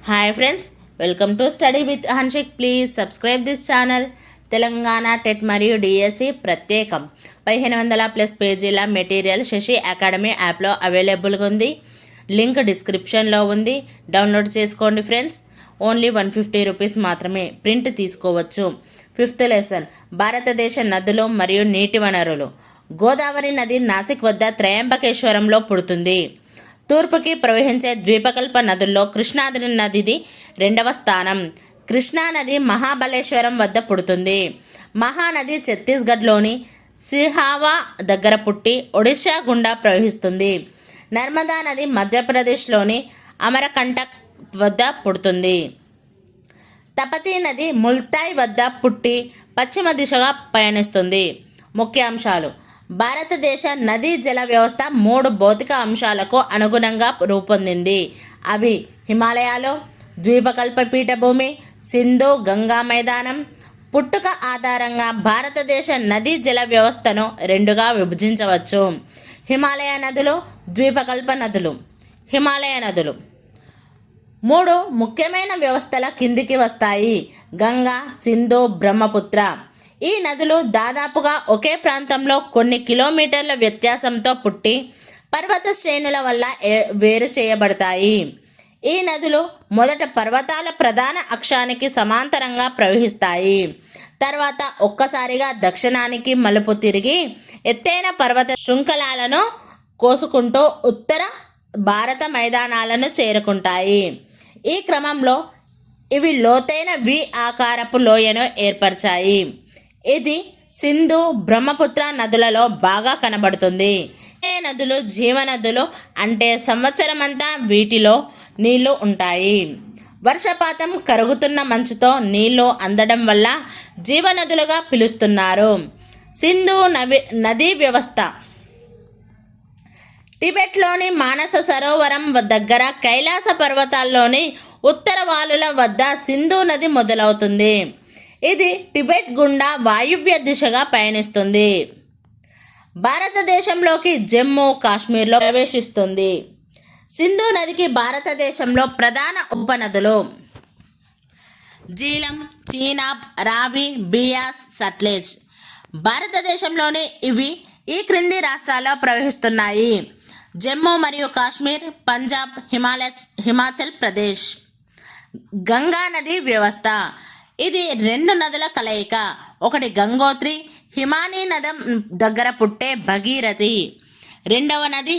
Hi friends, welcome to study with Hanshik. Please subscribe this channel. Telangana TET మరియు DSC ప్రత్యేకం 1500+ పేజీల material Shashi academy యాప్లో అవైలబుల్గా ఉంది. లింక్ డిస్క్రిప్షన్లో ఉంది. డౌన్లోడ్ చేసుకోండి ఫ్రెండ్స్. ఓన్లీ 150 రూపీస్ మాత్రమే. ప్రింట్ తీసుకోవచ్చు. 5th లెసన్ భారతదేశ నదులు మరియు నీటి వనరులు. గోదావరి నది నాసిక్ వద్ద త్రయంబకేశ్వరంలో పుడుతుంది. తూర్పుకి ప్రవహించే ద్వీపకల్ప నదుల్లో కృష్ణానది నదిది 2వ స్థానం. కృష్ణానది మహాబలేశ్వరం వద్ద పుడుతుంది. మహానది ఛత్తీస్గఢ్లోని సిహావా దగ్గర పుట్టి ఒడిశా గుండా ప్రవహిస్తుంది. నర్మదా నది మధ్యప్రదేశ్లోని అమరకంటక్ వద్ద పుడుతుంది. తపతీ నది ముల్తాయ్ వద్ద పుట్టి పశ్చిమ దిశగా పయనిస్తుంది. ముఖ్యాంశాలు: భారతదేశ నదీ జల వ్యవస్థ 3 భౌతిక అంశాలకు అనుగుణంగా రూపొందింది. అవి హిమాలయాలు, ద్వీపకల్ప పీఠభూమి, సింధు గంగా మైదానం. పుట్టుక ఆధారంగా భారతదేశ నదీ జల వ్యవస్థను 2గా విభజించవచ్చు: హిమాలయ నదులు, ద్వీపకల్ప నదులు. హిమాలయ నదులు 3 ముఖ్యమైన వ్యవస్థల కిందికి వస్తాయి: గంగా, సింధు, బ్రహ్మపుత్ర. ఈ నదులు దాదాపుగా ఒకే ప్రాంతంలో కొన్ని కిలోమీటర్ల వ్యత్యాసంతో పుట్టి పర్వత శ్రేణుల వల్ల వేరు చేయబడతాయి. ఈ నదులు మొదట పర్వతాల ప్రధాన అక్షానికి సమాంతరంగా ప్రవహిస్తాయి. తర్వాత ఒక్కసారిగా దక్షిణానికి మలుపు తిరిగి ఎత్తైన పర్వత శృంఖలాలను కోసుకుంటూ ఉత్తర భారత మైదానాలను చేరుకుంటాయి. ఈ క్రమంలో ఇవి లోతైన వి ఆకారపు లోయను ఏర్పరిచాయి. ఇది సింధు, బ్రహ్మపుత్ర నదులలో బాగా కనబడుతుంది. ఏ నదులు జీవనదులు అంటే సంవత్సరమంతా వీటిలో నీళ్లు ఉంటాయి. వర్షపాతం, కరుగుతున్న మంచుతో నీళ్లు అందడం వల్ల జీవనదులుగా పిలుస్తున్నారు. సింధు నదీ వ్యవస్థ టిబెట్లోని మానస సరోవరం దగ్గర కైలాస పర్వతాల్లోని ఉత్తర వాలుల వద్ద సింధు నది మొదలవుతుంది. ఇది టిబెట్ గుండా వాయువ్య దిశగా పయనిస్తుంది. భారతదేశంలోకి జమ్మూ కాశ్మీర్లో ప్రవేశిస్తుంది. సింధు నదికి భారతదేశంలో ప్రధాన ఉపనదులు: జీలం, చీనాబ్, రావి, బియాస్, సట్లెజ్. భారతదేశంలోని ఇవి ఈ క్రింది రాష్ట్రాల్లో ప్రవహిస్తున్నాయి: జమ్మూ మరియు కాశ్మీర్, పంజాబ్, హిమాచల్ ప్రదేశ్. గంగా నది వ్యవస్థ ఇది 2 నదుల కలయిక. ఒకటి గంగోత్రి, హిమానీ నదం దగ్గర పుట్టే భగీరథి. 2వ నది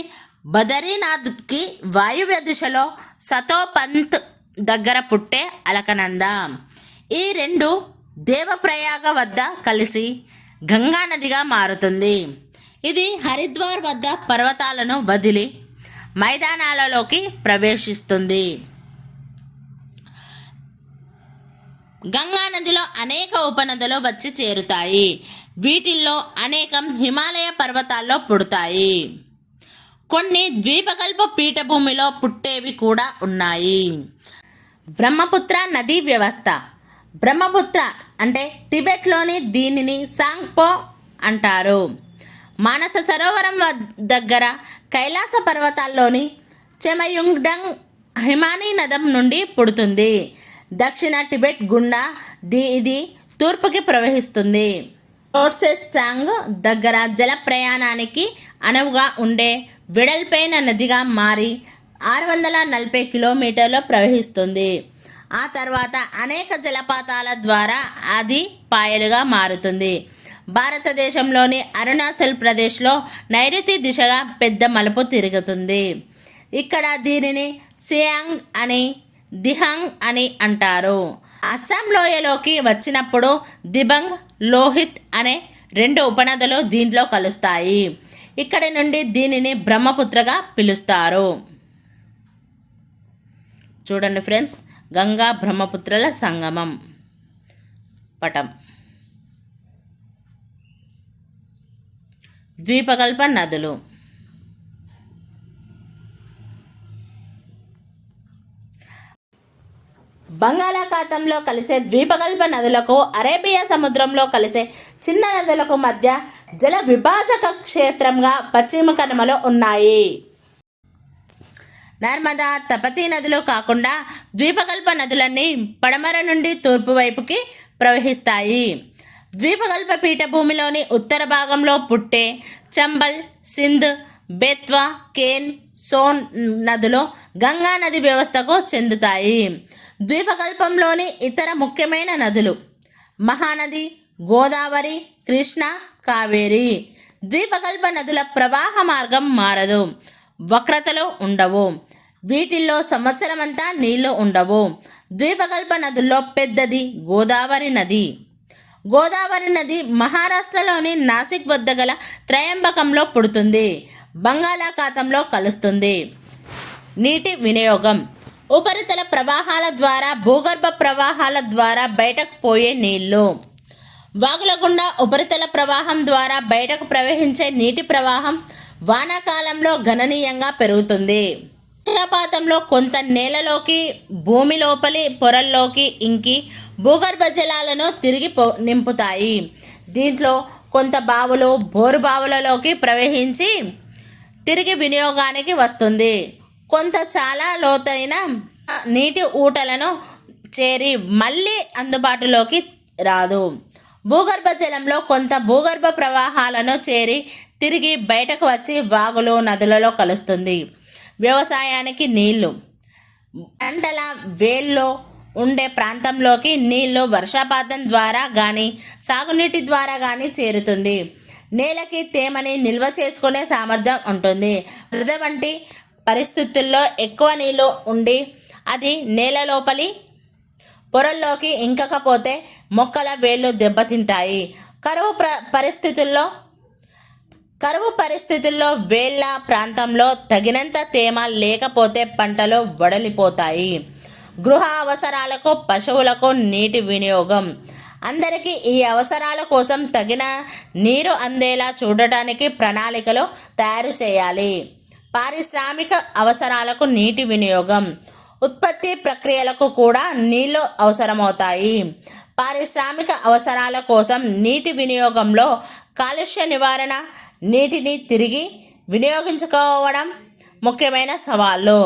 బదరీనాథ్కి వాయువ్య దిశలో సతోపంత్ దగ్గర పుట్టే అలకనంద. ఈ 2 దేవప్రయాగ వద్ద కలిసి గంగా నదిగా మారుతుంది. ఇది హరిద్వార్ వద్ద పర్వతాలను వదిలి మైదానాలలోకి ప్రవేశిస్తుంది. గంగా నదిలో అనేక ఉపనదులు వచ్చి చేరుతాయి. వీటిల్లో అనేకం హిమాలయ పర్వతాల్లో పుడతాయి. కొన్ని ద్వీపకల్ప పీఠభూమిలో పుట్టేవి కూడా ఉన్నాయి. బ్రహ్మపుత్ర నదీ వ్యవస్థ. బ్రహ్మపుత్ర అంటే టిబెట్లోని దీనిని సాంగ్పో అంటారు. మానస సరోవరం దగ్గర కైలాస పర్వతాల్లోని చెమయుంగ్డంగ్ హిమానీ నదం నుండి పుడుతుంది. దక్షిణ టిబెట్ గుండా ఇది తూర్పుకి ప్రవహిస్తుంది. టోట్సెసాంగ్ దగ్గర జల ప్రయాణానికి అనువుగా ఉండే వెడల్పైన నదిగా మారి 640 కిలోమీటర్లు ప్రవహిస్తుంది. ఆ తర్వాత అనేక జలపాతాల ద్వారా అది పాయలుగా మారుతుంది. భారతదేశంలోని అరుణాచల్ ప్రదేశ్లో నైరుతి దిశగా పెద్ద మలుపు తిరుగుతుంది. ఇక్కడ దీనిని సియాంగ్ అని, దిహాంగ్ అని అంటారు. అస్సాం లోయలోకి వచ్చినప్పుడు దిబంగ్, లోహిత్ అనే 2 ఉపనదులు దీంట్లో కలుస్తాయి. ఇక్కడి నుండి దీనిని బ్రహ్మపుత్రగా పిలుస్తారు. చూడండి ఫ్రెండ్స్, గంగా బ్రహ్మపుత్రల సంగమం పటం. ద్వీపకల్ప నదులు. బంగాళాఖాతంలో కలిసే ద్వీపకల్ప నదులకు, అరేబియా సముద్రంలో కలిసే చిన్న నదులకు మధ్య జల విభాజక క్షేత్రంగా పశ్చిమ కనుమలు ఉన్నాయి. నర్మదా, తపతీ నదులు కాకుండా ద్వీపకల్ప నదులన్నీ పడమర నుండి తూర్పు వైపుకి ప్రవహిస్తాయి. ద్వీపకల్ప పీఠభూమిలోని ఉత్తర భాగంలో పుట్టే చంబల్, సింధ్, బెత్వా, కేన్, సోన్ నదులు గంగా నది వ్యవస్థకు చెందుతాయి. ద్వీపకల్పంలోని ఇతర ముఖ్యమైన నదులు మహానది, గోదావరి, కృష్ణ, కావేరి. ద్వీపకల్ప నదుల ప్రవాహ మార్గం మారదు, వక్రతలు ఉండవు. వీటిల్లో సంవత్సరమంతా నీళ్లు ఉండవు. ద్వీపకల్ప నదుల్లో పెద్దది గోదావరి నది. గోదావరి నది మహారాష్ట్రలోని నాసిక్ వద్ద గల త్రయంబకంలో పుడుతుంది, బంగాళాఖాతంలో కలుస్తుంది. నీటి వినియోగం ఉపరితల ప్రవాహాల ద్వారా, భూగర్భ ప్రవాహాల ద్వారా బయటకు పోయే నీళ్లు. వాగుల గుండా ఉపరితల ప్రవాహం ద్వారా బయటకు ప్రవహించే నీటి ప్రవాహం వానాకాలంలో గణనీయంగా పెరుగుతుంది. వర్షపాతంలో కొంత నేలలోకి, భూమి లోపలి పొరల్లోకి ఇంకి భూగర్భ జలాలను తిరిగి నింపుతాయి. దీంట్లో కొంత బావులు, బోరు బావులలోకి ప్రవహించి తిరిగి వినియోగానికి వస్తుంది. కొంత చాలా లోతైన నీటి ఊటలను చేరి మళ్ళీ అందుబాటులోకి రాదు. భూగర్భ జలంలో కొంత భూగర్భ ప్రవాహాలను చేరి తిరిగి బయటకు వచ్చి వాగులు, నదులలో కలుస్తుంది. వ్యవసాయానికి నీళ్లు. పంటల వేల్లో ఉండే ప్రాంతంలోకి నీళ్లు వర్షపాతం ద్వారా కానీ, సాగునీటి ద్వారా కానీ చేరుతుంది. నేలకి తేమని నిల్వ చేసుకునే సామర్థ్యం ఉంటుంది. వరద వంటి పరిస్థితుల్లో ఎక్కువ నీళ్లు ఉండి అది నేల లోపలి పొరల్లోకి ఇంకకపోతే మొక్కల వేళ్ళు దెబ్బతింటాయి. కరువు పరిస్థితుల్లో వేళ్ల ప్రాంతంలో తగినంత తేమ లేకపోతే పంటలు వడలిపోతాయి. గృహ అవసరాలకు, పశువులకు నీటి వినియోగం. అందరికీ ఈ అవసరాల కోసం తగిన నీరు అందేలా చూడటానికి ప్రణాళికలు తయారు చేయాలి. పారిశ్రామిక అవసరాలకు నీటి వినియోగం. ఉత్పత్తి ప్రక్రియలకు కూడా నీళ్లు అవసరమవుతాయి. పారిశ్రామిక అవసరాల కోసం నీటి వినియోగంలో కాలుష్య నివారణ, నీటిని తిరిగి వినియోగించుకోవడం ముఖ్యమైన సవాళ్ళు.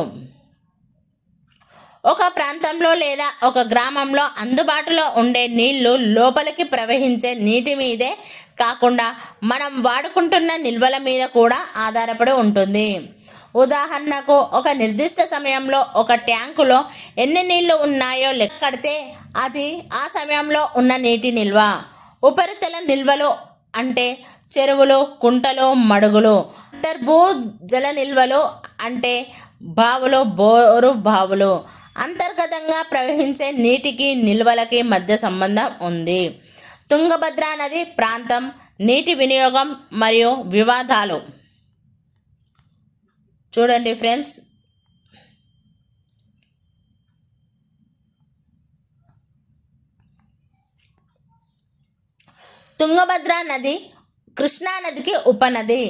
ఒక ప్రాంతంలో లేదా ఒక గ్రామంలో అందుబాటులో ఉండే నీళ్లు లోపలికి ప్రవహించే నీటి మీదే కాకుండా మనం వాడుకుంటున్న నిల్వల మీద కూడా ఆధారపడి ఉంటుంది. ఉదాహరణకు, ఒక నిర్దిష్ట సమయంలో ఒక ట్యాంకులో ఎన్ని నీళ్లు ఉన్నాయో లెక్క కడితే అది ఆ సమయంలో ఉన్న నీటి నిల్వ. ఉపరితల నిల్వలు అంటే చెరువులు, కుంటలు, మడుగులు. అంతర్భూ జల నిల్వలు అంటే బావులు, బోరు బావులు. అంతర్గతంగా ప్రవహించే నీటికి నిల్వలకి మధ్య సంబంధం ఉంది. తుంగభద్ర నది ప్రాంతం, నీటి వినియోగం మరియు వివాదాలు. చూడండి ఫ్రెండ్స్, తుంగభద్ర నది కృష్ణా నదికి ఉపనది.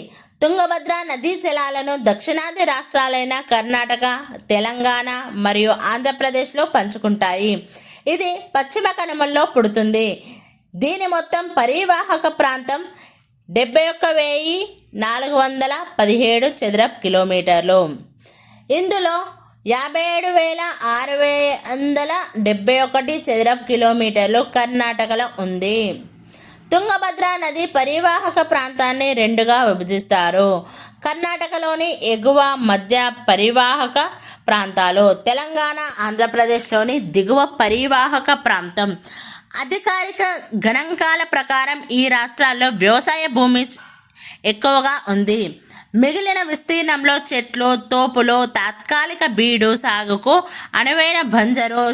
తుంగభద్ర నదీ జలాలను దక్షిణాది రాష్ట్రాలైన కర్ణాటక, తెలంగాణ మరియు ఆంధ్రప్రదేశ్లో పంచుకుంటాయి. ఇది పశ్చిమ కనుమల్లో పుడుతుంది. దీని మొత్తం పరివాహక ప్రాంతం 71,417 చదరపు కిలోమీటర్లు. ఇందులో 57,671 చదరపు కిలోమీటర్లు కర్ణాటకలో ఉంది. తుంగభద్ర నది పరివాహక ప్రాంతాన్ని రెండుగా విభజిస్తారు. కర్ణాటకలోని ఎగువ, మధ్య పరివాహక ప్రాంతాలు, తెలంగాణ, ఆంధ్రప్రదేశ్లోని దిగువ పరివాహక ప్రాంతం. అధికారిక గణాంకాల ప్రకారం ఈ రాష్ట్రాల్లో వ్యవసాయ భూమి ఎక్కువగా ఉంది. మిగిలిన విస్తీర్ణంలో చెట్లు, తోపులు, తాత్కాలిక బీడు సాగుకు అనువైన బంజరు,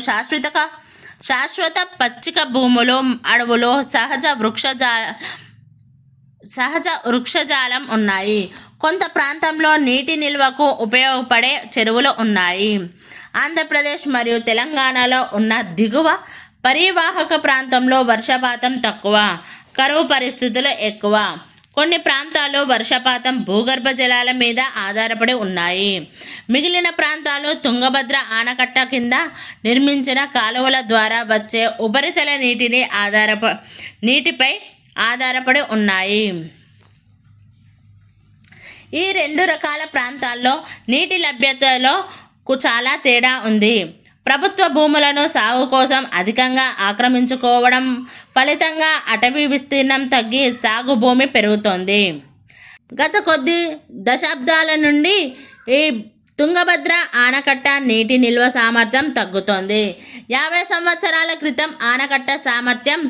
శాశ్వత పచ్చిక భూములు, అడవులు, సహజ వృక్షజాలం ఉన్నాయి. కొంత ప్రాంతంలో నీటి నిల్వకు ఉపయోగపడే చెరువులు ఉన్నాయి. ఆంధ్రప్రదేశ్ మరియు తెలంగాణలో ఉన్న దిగువ పరివాహక ప్రాంతంలో వర్షపాతం తక్కువ, కరువు పరిస్థితులు ఎక్కువ. కొన్ని ప్రాంతాలు వర్షపాతం, భూగర్భ జలాల మీద ఆధారపడి ఉన్నాయి. మిగిలిన ప్రాంతాలు తుంగభద్ర ఆనకట్ట కింద నిర్మించిన కాలువల ద్వారా వచ్చే ఉపరితల నీటిపై ఆధారపడి ఉన్నాయి. ఈ రెండు రకాల ప్రాంతాల్లో నీటి లభ్యతలో చాలా తేడా ఉంది. ప్రభుత్వ భూములను సాగు కోసం అధికంగా ఆక్రమించుకోవడం ఫలితంగా అటవీ విస్తీర్ణం తగ్గి సాగు భూమి పెరుగుతోంది. గత కొద్ది దశాబ్దాల నుండి ఈ తుంగభద్ర ఆనకట్ట నీటి నిల్వ సామర్థ్యం తగ్గుతోంది. 50 సంవత్సరాల క్రితం ఆనకట్ట సామర్థ్యం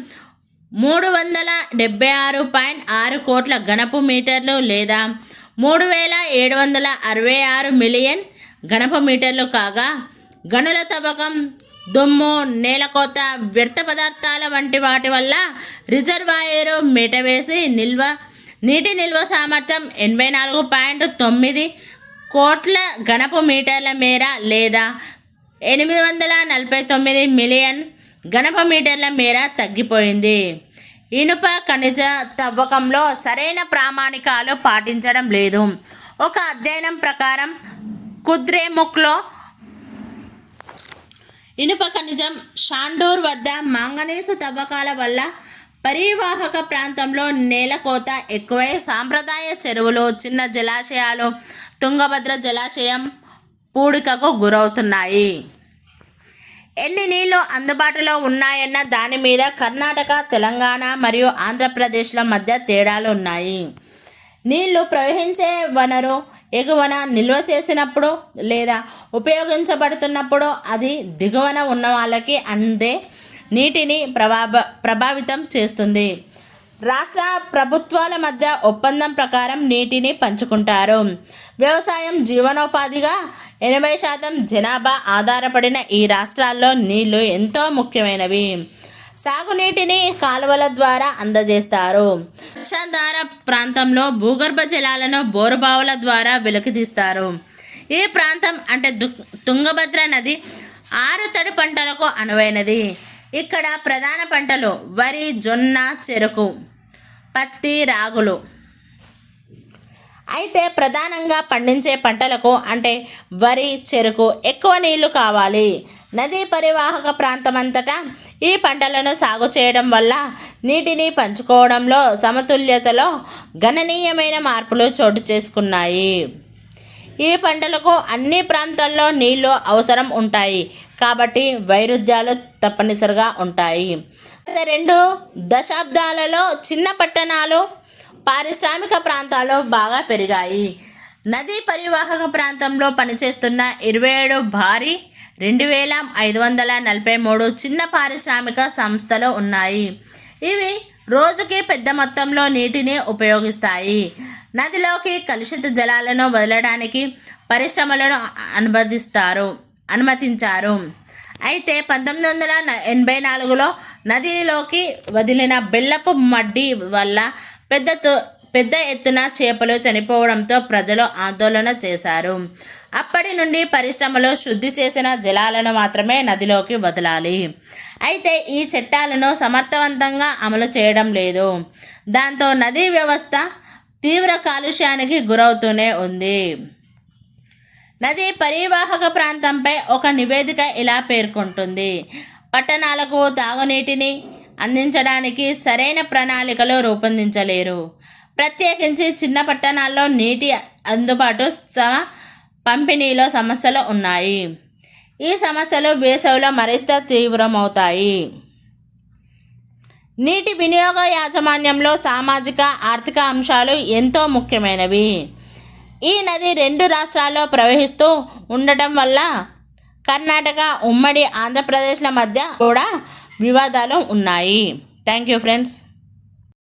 376.6 కోట్ల ఘనపు మీటర్లు లేదా 3766 మిలియన్ ఘనపు మీటర్లు కాగా, గనుల తవ్వకం, దుమ్ము, నేలకోత, వ్యర్థ పదార్థాల వంటి వాటి వల్ల రిజర్వాయరు మీటవేసి నీటి నిల్వ సామర్థ్యం 84.9 కోట్ల ఘనపు మీటర్ల మేర లేదా 849 మిలియన్ ఘనపు మీటర్ల మేర తగ్గిపోయింది. ఇనుప ఖనిజ తవ్వకంలో సరైన ప్రామాణికాలు పాటించడం లేదు. ఒక అధ్యయనం ప్రకారం కుద్రేముఖ్లో ఇనుప ఖనిజం, షాండూర్ వద్ద మాంగనీసు తవ్వకాల వల్ల పరివాహక ప్రాంతంలో నేలకోత ఎక్కువై సాంప్రదాయ చెరువులు, చిన్న జలాశయాలు తుంగభద్ర జలాశయం పూడికకు గురవుతున్నాయి. ఎన్ని నీళ్లు అందుబాటులో ఉన్నాయన్న దాని మీద కర్ణాటక, తెలంగాణ మరియు ఆంధ్రప్రదేశ్ల మధ్య తేడాలు ఉన్నాయి. నీళ్లు ప్రవహించే వనరు ఎగువన నిల్వ చేసినప్పుడు లేదా ఉపయోగించబడుతున్నప్పుడు అది దిగువన ఉన్న వాళ్ళకి అందే నీటిని ప్రభావితం చేస్తుంది. రాష్ట్ర ప్రభుత్వాల మధ్య ఒప్పందం ప్రకారం నీటిని పంచుకుంటారు. వ్యవసాయం జీవనోపాధిగా 80% జనాభా ఆధారపడిన ఈ రాష్ట్రాల్లో నీళ్లు ఎంతో ముఖ్యమైనవి. సాగునీటిని కాలువల ద్వారా అందజేస్తారు. వర్షాధార ప్రాంతంలో భూగర్భ జలాలను బోరుబావుల ద్వారా వెలికితీస్తారు. ఈ ప్రాంతం అంటే తుంగభద్ర నది ఆరుతడి పంటలకు అనువైనది. ఇక్కడ ప్రధాన పంటలు వరి, జొన్న, చెరుకు, పత్తి, రాగులు. అయితే ప్రధానంగా పండించే పంటలకు అంటే వరి, చెరుకు ఎక్కువ నీళ్లు కావాలి. నదీ పరివాహక ప్రాంతమంతటా ఈ పంటలను సాగు చేయడం వల్ల నీటిని పంచుకోవడంలో సమతుల్యతలో గణనీయమైన మార్పులు చోటు చేసుకున్నాయి. ఈ పంటలకు అన్ని ప్రాంతాల్లో నీళ్లు అవసరం ఉంటాయి కాబట్టి వైరుధ్యాలు తప్పనిసరిగా ఉంటాయి. 2 దశాబ్దాలలో చిన్న పట్టణాలు, పారిశ్రామిక ప్రాంతాలు బాగా పెరిగాయి. నదీ పరివాహక ప్రాంతంలో పనిచేస్తున్న 27 భారీ 2543 చిన్న పారిశ్రామిక సంస్థలు ఉన్నాయి. ఇవి రోజుకి పెద్ద మొత్తంలో నీటిని ఉపయోగిస్తాయి. నదిలోకి కలుషిత జలాలను వదలడానికి పరిశ్రమలను అనుమతించారు. అయితే 1984లో నదిలోకి వదిలిన బెల్లపు మడ్డి వల్ల పెద్ద ఎత్తున చేపలు చనిపోవడంతో ప్రజలు ఆందోళన చేశారు. అప్పటి నుండి పరిశ్రమలు శుద్ధి చేసిన జలాలను మాత్రమే నదిలోకి వదలాలి. అయితే ఈ చట్టాలను సమర్థవంతంగా అమలు చేయడం లేదు. దాంతో నదీ వ్యవస్థ తీవ్ర కాలుష్యానికి గురవుతూనే ఉంది. నదీ పరివాహక ప్రాంతంపై ఒక నివేదిక ఇలా పేర్కొంటుంది: పట్టణాలకు తాగునీటిని అందించడానికి సరైన ప్రణాళికలు రూపొందించలేరు. ప్రత్యేకించి చిన్న పట్టణాల్లో నీటి అందుబాటు పంపిణీలో సమస్యలు ఉన్నాయి. ఈ సమస్యలు వేసవిలో మరింత తీవ్రమవుతాయి. నీటి వినియోగ యాజమాన్యంలో సామాజిక, ఆర్థిక అంశాలు ఎంతో ముఖ్యమైనవి. ఈ నది 2 రాష్ట్రాల్లో ప్రవహిస్తూ ఉండటం వల్ల కర్ణాటక, ఉమ్మడి ఆంధ్రప్రదేశ్ల మధ్య కూడా వివాదాలు ఉన్నాయి. Thank you friends.